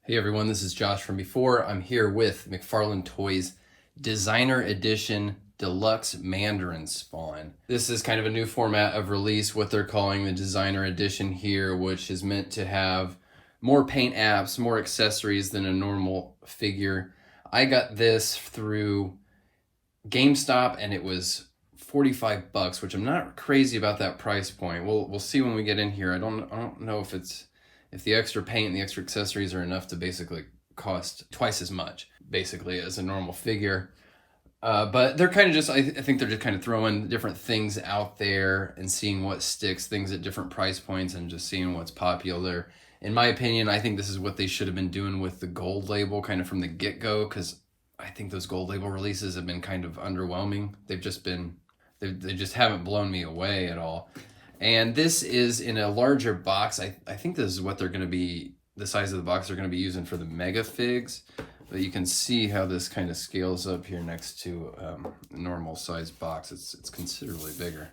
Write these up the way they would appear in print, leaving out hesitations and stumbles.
Hey everyone, this is Josh from before. I'm here with McFarlane Toys Designer Edition Deluxe Mandarin Spawn. This is kind of a new format of release, what they're calling the Designer Edition here, which is meant to have more paint apps, more accessories than a normal figure. I got this through GameStop and it was $45, which I'm not crazy about that price point. We'll see when we get in here. I don't know if the extra paint and the extra accessories are enough to basically cost twice as much, basically, as a normal figure. But they're kind of just, I think they're just kind of throwing different things out there and seeing what sticks, things at different price points, and just seeing what's popular. In my opinion, I think this is what they should have been doing with the gold label kind of from the get-go, because I think those gold label releases have been kind of underwhelming. They've just been, they just haven't blown me away at all. And this is in a larger box. I think this is what they're going to be, the size of the box they're going to be using for the mega figs. But you can see how this kind of scales up here next to a normal size box. It's considerably bigger.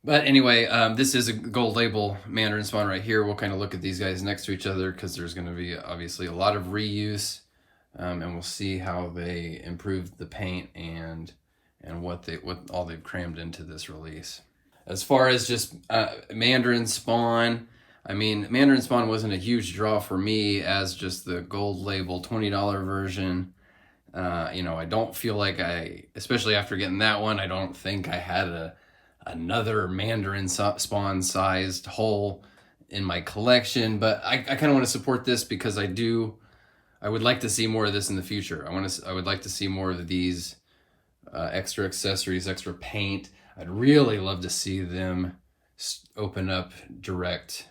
But anyway, this is a gold label Mandarin Spawn right here. We'll kind of look at these guys next to each other because there's going to be obviously a lot of reuse. And we'll see how they improved the paint and what all they've crammed into this release. As far as just Mandarin Spawn, I mean, Mandarin Spawn wasn't a huge draw for me as just the gold label $20 version. I don't feel like especially after getting that one, I don't think I had another Mandarin Spawn sized hole in my collection. But I kind of want to support this because I would like to see more of this in the future. I would like to see more of these extra accessories, extra paint. I'd really love to see them open up direct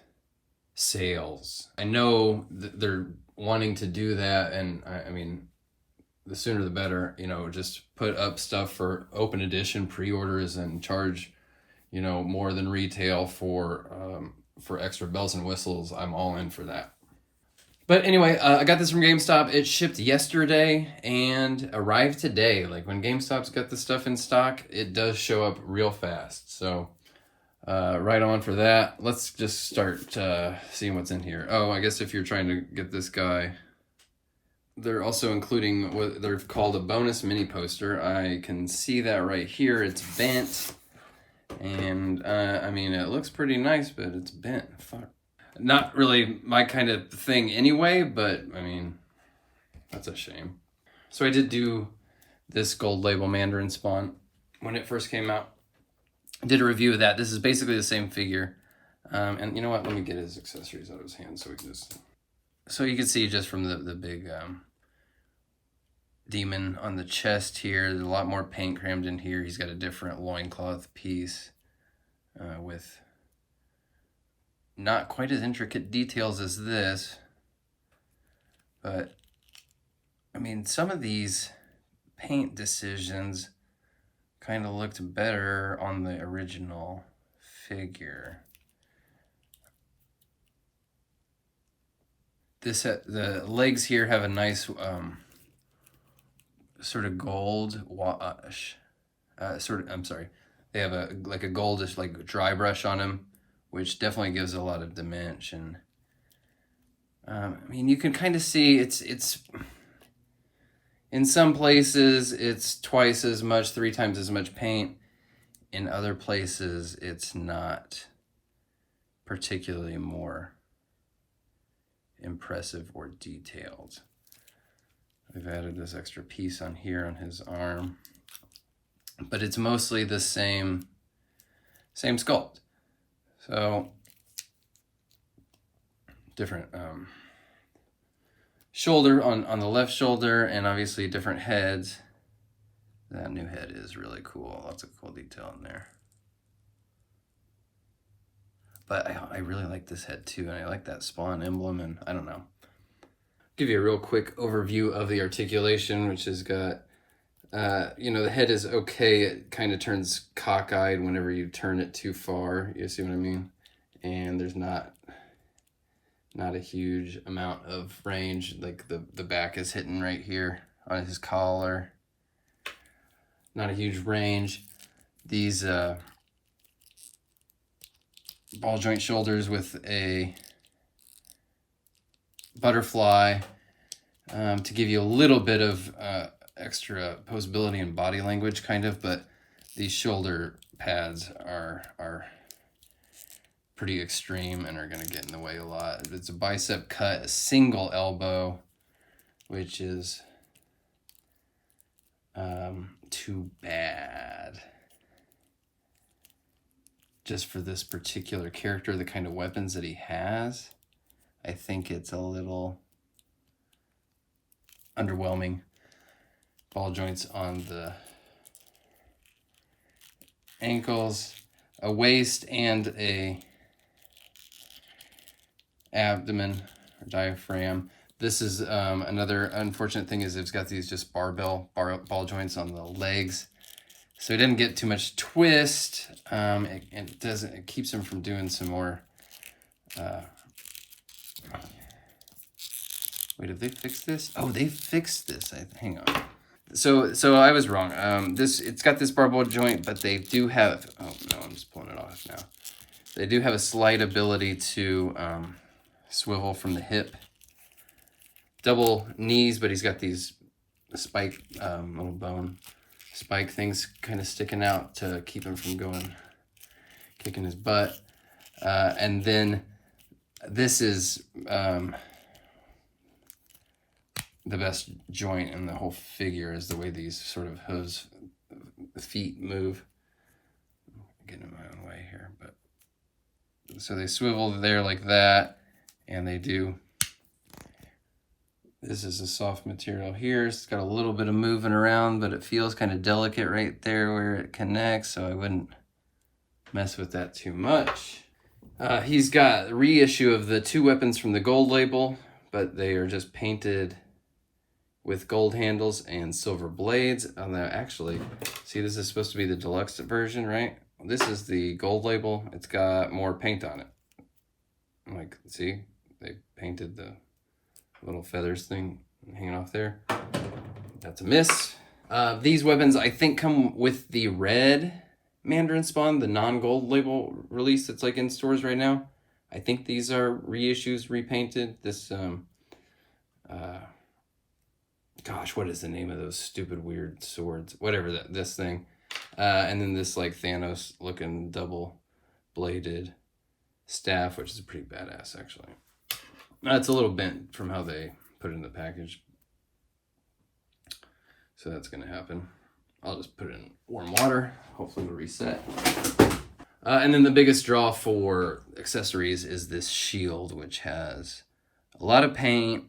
sales. I know that they're wanting to do that, and I mean, the sooner the better. Just put up stuff for open edition pre-orders and charge, more than retail for extra bells and whistles. I'm all in for that. But anyway, I got this from GameStop. It shipped yesterday and arrived today. Like when GameStop's got the stuff in stock, it does show up real fast. So right on for that. Let's just start seeing what's in here. Oh, I guess if you're trying to get this guy, they're also including what they're called a bonus mini poster. I can see that right here. It's bent. And I mean, it looks pretty nice, but it's bent. Fuck. Not really my kind of thing anyway, but I mean, that's a shame. So I did do this gold label Mandarin Spawn when it first came out. I did a review of that. This is basically the same figure. And you know what? Let me get his accessories out of his hand so we can just... So you can see just from the big demon on the chest here, there's a lot more paint crammed in here. He's got a different loincloth piece with... not quite as intricate details as this, but I mean, some of these paint decisions kind of looked better on the original figure. The legs here have a nice sort of gold wash. They have a goldish like dry brush on them, which definitely gives a lot of dimension. I mean, you can kind of see it's in some places it's twice as much, 3 times as much paint. In other places, it's not particularly more impressive or detailed. We've added this extra piece on here on his arm, but it's mostly the same sculpt. So, different shoulder on the left shoulder, and obviously different heads. That new head is really cool. Lots of cool detail in there. But I really like this head too, and I like that Spawn emblem, and I don't know. Give you a real quick overview of the articulation, which has got, the head is okay. It kind of turns cockeyed whenever you turn it too far. You see what I mean? And there's not a huge amount of range. Like the back is hitting right here on his collar. Not a huge range. These ball joint shoulders with a butterfly to give you a little bit of extra posability and body language, kind of, but these shoulder pads are pretty extreme and are going to get in the way a lot. It's a bicep cut, a single elbow, which is too bad. Just for this particular character, the kind of weapons that he has, I think it's a little underwhelming. Ball joints on the ankles, a waist, and a abdomen or diaphragm. This is another unfortunate thing, is it's got these just ball joints on the legs, so it didn't get too much twist. It keeps him from doing some more. Wait, have they fixed this? Oh, they fixed this. Hang on. So I was wrong. It's got this barbell joint, but they do have. Oh no, I'm just pulling it off now. They do have a slight ability to swivel from the hip. Double knees, but he's got these spike, little bone spike things kind of sticking out to keep him from kicking his butt. And then this is the best joint in the whole figure, is the way these sort of hooves, feet move. I'm getting in my own way here, but so they swivel there like that, and they do. This is a soft material here. It's got a little bit of moving around, but it feels kind of delicate right there where it connects, so I wouldn't mess with that too much. He's got a reissue of the two weapons from the gold label, but they are just painted with gold handles and silver blades. Actually, see, this is supposed to be the deluxe version, right? This is the gold label. It's got more paint on it. Like, see, they painted the little feathers thing hanging off there. That's a miss. These weapons, I think, come with the red Mandarin Spawn, the non-gold label release that's like in stores right now. I think these are reissues, repainted. This, gosh, what is the name of those stupid weird swords? Whatever, this thing. And then this like Thanos looking double bladed staff, which is pretty badass actually. It's a little bent from how they put it in the package. So that's gonna happen. I'll just put it in warm water. Hopefully it'll reset. And then the biggest draw for accessories is this shield, which has a lot of paint,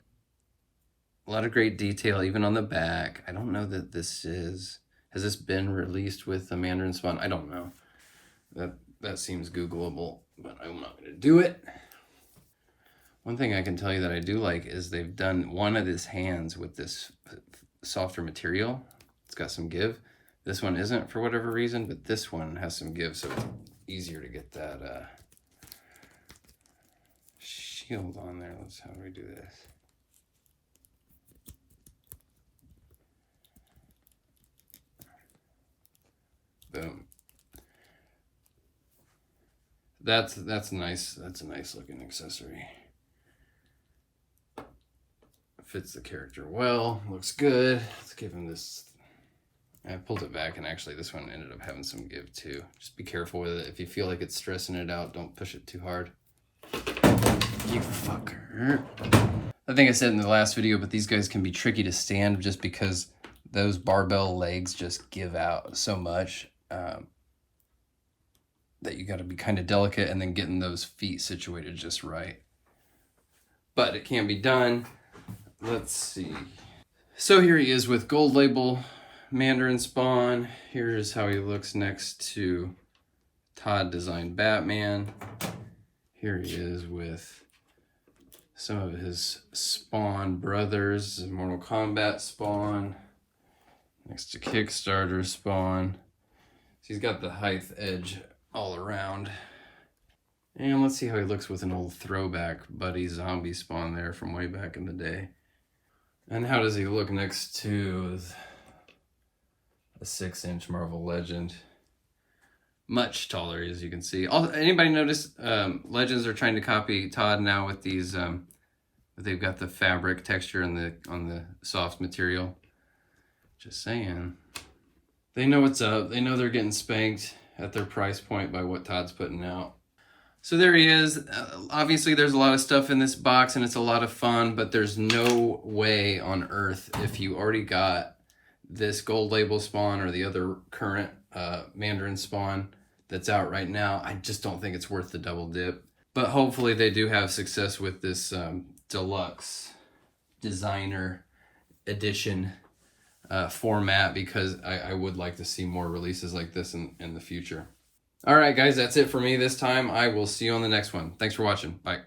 a lot of great detail, even on the back. I don't know that has this been released with the Mandarin Spawn? I don't know. That seems Googleable, but I'm not gonna do it. One thing I can tell you that I do like is they've done one of his hands with this softer material. It's got some give. This one isn't for whatever reason, but this one has some give, so it's easier to get that shield on there. How do we do this? Boom. That's nice. That's a nice looking accessory. Fits the character well, looks good. Let's give him this. I pulled it back, and actually this one ended up having some give too. Just be careful with it. If you feel like it's stressing it out, don't push it too hard. You fucker. I think I said in the last video, but these guys can be tricky to stand just because those barbell legs just give out so much that you got to be kind of delicate and then getting those feet situated just right. But it can be done. Let's see. So here he is with gold label Mandarin Spawn. Here's how he looks next to Todd designed Batman. Here he is with some of his Spawn brothers, Mortal Kombat Spawn, next to Kickstarter Spawn. So he's got the height edge all around. And let's see how he looks with an old throwback Buddy Zombie Spawn there from way back in the day. And how does he look next to a 6-inch Marvel Legend? Much taller, as you can see. Anybody notice Legends are trying to copy Todd now with these They've got the fabric texture on the soft material. Just saying. They know what's up. They know they're getting spanked at their price point by what Todd's putting out. So there he is. Obviously, there's a lot of stuff in this box, and it's a lot of fun, but there's no way on earth, if you already got this gold label spawn or the other current Mandarin spawn that's out right now, I just don't think it's worth the double dip. But hopefully they do have success with this deluxe designer edition format, because I would like to see more releases like this in the future. All right, guys, that's it for me this time. I will see you on the next one. Thanks for watching. Bye.